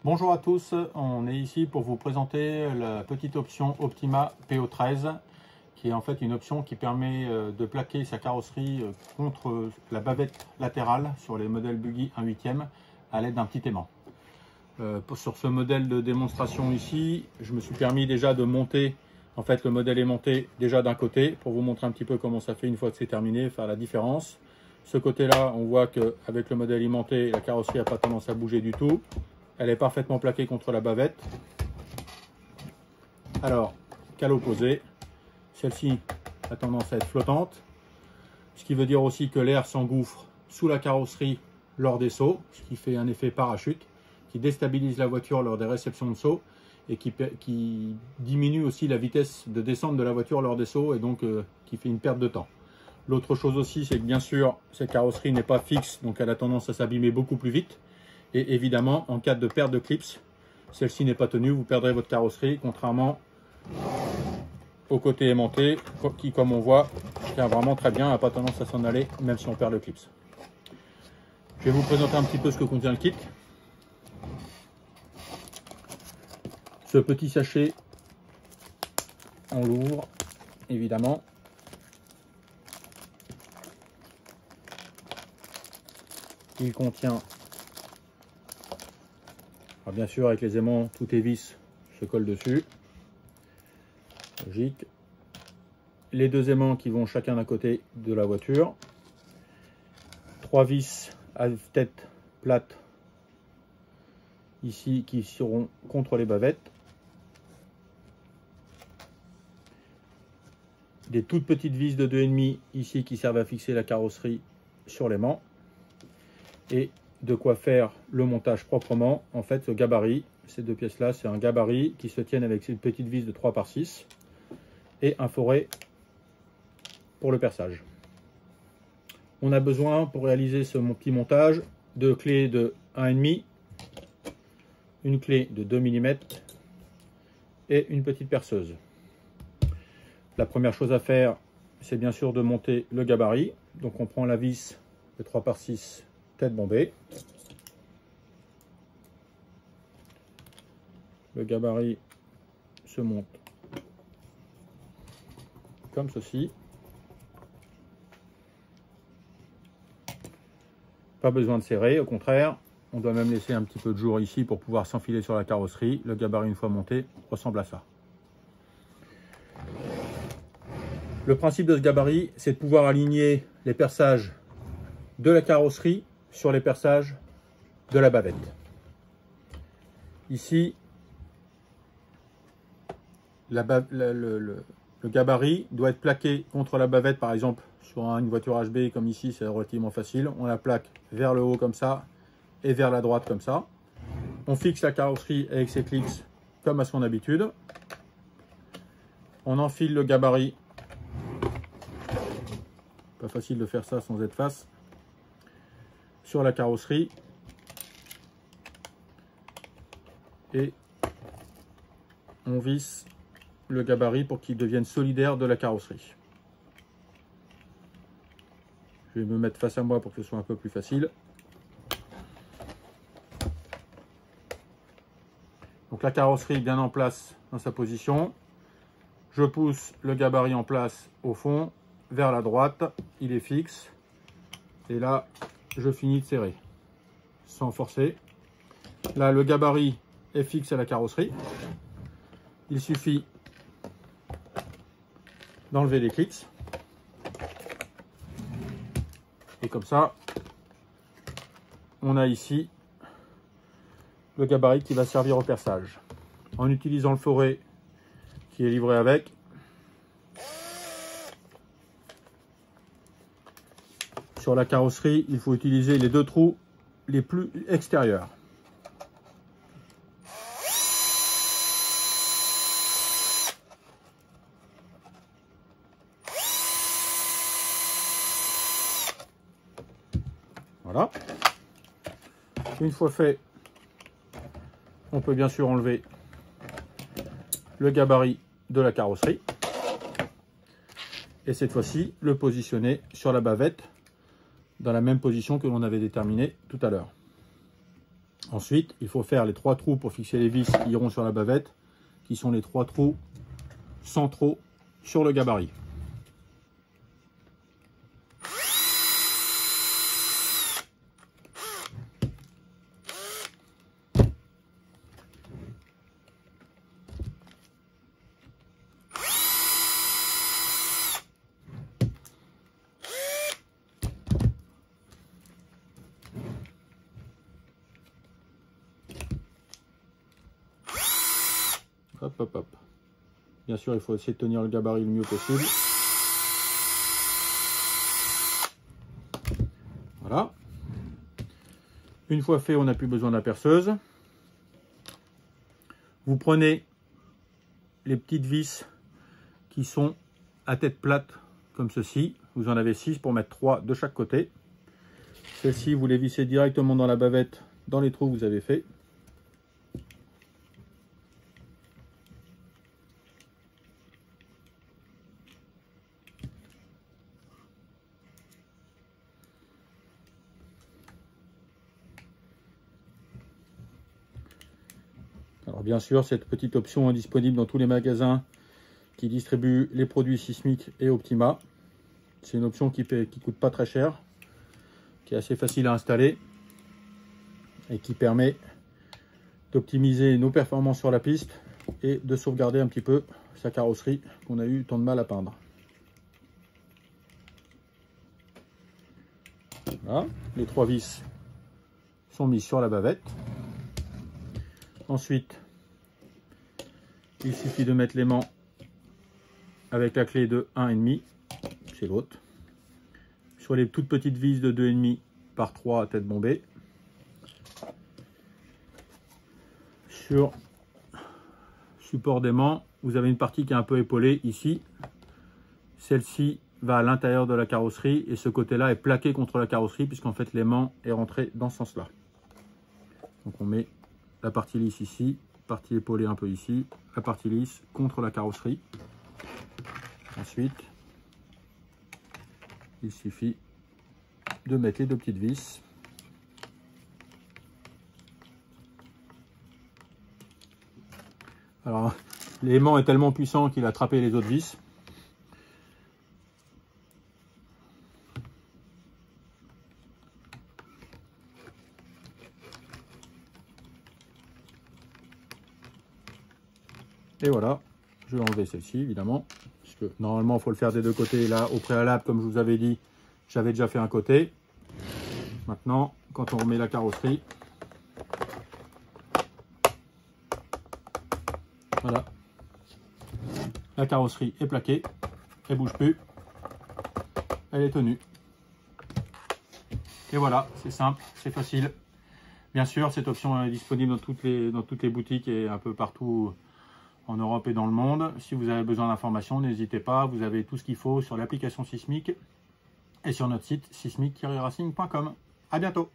Bonjour à tous, on est ici pour vous présenter la petite option Optima PO13 qui est en fait une option qui permet de plaquer sa carrosserie contre la bavette latérale sur les modèles Buggy 1/8 à l'aide d'un petit aimant. Sur ce modèle de démonstration ici, je me suis permis déjà de monter, en fait le modèle est monté déjà d'un côté pour vous montrer un petit peu comment ça fait une fois que c'est terminé, faire la différence. Ce côté-là, on voit qu'avec le modèle aimanté, la carrosserie n'a pas tendance à bouger du tout. Elle est parfaitement plaquée contre la bavette. Alors qu'à l'opposé, celle-ci a tendance à être flottante, ce qui veut dire aussi que l'air s'engouffre sous la carrosserie lors des sauts, ce qui fait un effet parachute, qui déstabilise la voiture lors des réceptions de sauts et qui diminue aussi la vitesse de descente de la voiture lors des sauts et donc qui fait une perte de temps. L'autre chose aussi, c'est que bien sûr, cette carrosserie n'est pas fixe, donc elle a tendance à s'abîmer beaucoup plus vite. Et évidemment, en cas de perte de clips, celle-ci n'est pas tenue, vous perdrez votre carrosserie, contrairement au côté aimanté, qui, comme on voit, tient vraiment très bien, n'a pas tendance à s'en aller, même si on perd le clips. Je vais vous présenter un petit peu ce que contient le kit. Ce petit sachet, on l'ouvre, évidemment. Il contient, alors bien sûr avec les aimants, toutes les vis se collent dessus, logique. Les deux aimants qui vont chacun d'un côté de la voiture. 3 vis à tête plate ici qui seront contre les bavettes. Des toutes petites vis de 2,5 ici qui servent à fixer la carrosserie sur l'aimant. Et de quoi faire le montage proprement. En fait, ce gabarit, ces deux pièces là, c'est un gabarit qui se tiennent avec ces petites vis de 3 par 6 et un foret pour le perçage. On a besoin pour réaliser ce petit montage de clés de 1,5, une clé de 2 mm et une petite perceuse. La première chose à faire, c'est bien sûr de monter le gabarit. Donc on prend la vis de 3 par 6 tête bombée. Le gabarit se monte comme ceci. Pas besoin de serrer, au contraire, on doit même laisser un petit peu de jour ici pour pouvoir s'enfiler sur la carrosserie. Le gabarit, une fois monté, ressemble à ça. Le principe de ce gabarit, c'est de pouvoir aligner les perçages de la carrosserie sur les perçages de la bavette. Ici, le gabarit doit être plaqué contre la bavette, par exemple sur une voiture HB comme ici, c'est relativement facile. On la plaque vers le haut comme ça et vers la droite comme ça. On fixe la carrosserie avec ses clips comme à son habitude. On enfile le gabarit. Pas facile de faire ça sans être face. Sur la carrosserie. Et on visse le gabarit pour qu'il devienne solidaire de la carrosserie. Je vais me mettre face à moi pour que ce soit un peu plus facile. Donc la carrosserie bien en place dans sa position. Je pousse le gabarit en place au fond, vers la droite. Il est fixe. Et là, je finis de serrer sans forcer. Là, le gabarit est fixe à la carrosserie. Il suffit d'enlever les clips. Et comme ça, on a ici le gabarit qui va servir au perçage. En utilisant le foret qui est livré avec, sur la carrosserie, il faut utiliser les deux trous les plus extérieurs. Voilà. Une fois fait, on peut bien sûr enlever le gabarit de la carrosserie. Et cette fois-ci, le positionner sur la bavette dans la même position que l'on avait déterminée tout à l'heure. Ensuite, il faut faire les 3 trous pour fixer les vis qui iront sur la bavette, qui sont les 3 trous centraux sur le gabarit. Hop, hop, hop. Bien sûr, il faut essayer de tenir le gabarit le mieux possible. Voilà. Une fois fait, on n'a plus besoin de la perceuse. Vous prenez les petites vis qui sont à tête plate, comme ceci. Vous en avez 6 pour mettre 3 de chaque côté. Celles-ci, vous les vissez directement dans la bavette, dans les trous que vous avez fait. Alors bien sûr, cette petite option est disponible dans tous les magasins qui distribuent les produits Sismic et Optima. C'est une option qui coûte pas très cher, qui est assez facile à installer et qui permet d'optimiser nos performances sur la piste et de sauvegarder un petit peu sa carrosserie qu'on a eu tant de mal à peindre. Voilà, les 3 vis sont mises sur la bavette. Ensuite, il suffit de mettre l'aimant avec la clé de 1,5, c'est l'autre, sur les toutes petites vis de 2,5 par 3 à tête bombée. Sur support d'aimant, vous avez une partie qui est un peu épaulée ici. Celle-ci va à l'intérieur de la carrosserie et ce côté-là est plaqué contre la carrosserie puisqu'en fait l'aimant est rentré dans ce sens-là. Donc on met la partie lisse ici, partie épaulée un peu ici, la partie lisse contre la carrosserie. Ensuite, il suffit de mettre les 2 petites vis. Alors, l'aimant est tellement puissant qu'il a attrapé les autres vis. Et voilà, je vais enlever celle-ci évidemment, puisque normalement il faut le faire des 2 côtés. Là, au préalable, comme je vous avais dit, j'avais déjà fait un côté. Maintenant, quand on remet la carrosserie, voilà, la carrosserie est plaquée, elle bouge plus, elle est tenue. Et voilà, c'est simple, c'est facile. Bien sûr, cette option est disponible dans toutes les boutiques et un peu partout en Europe et dans le monde. Si vous avez besoin d'informations, n'hésitez pas, vous avez tout ce qu'il faut sur l'application Sismic et sur notre site sismic-racing.com. À bientôt.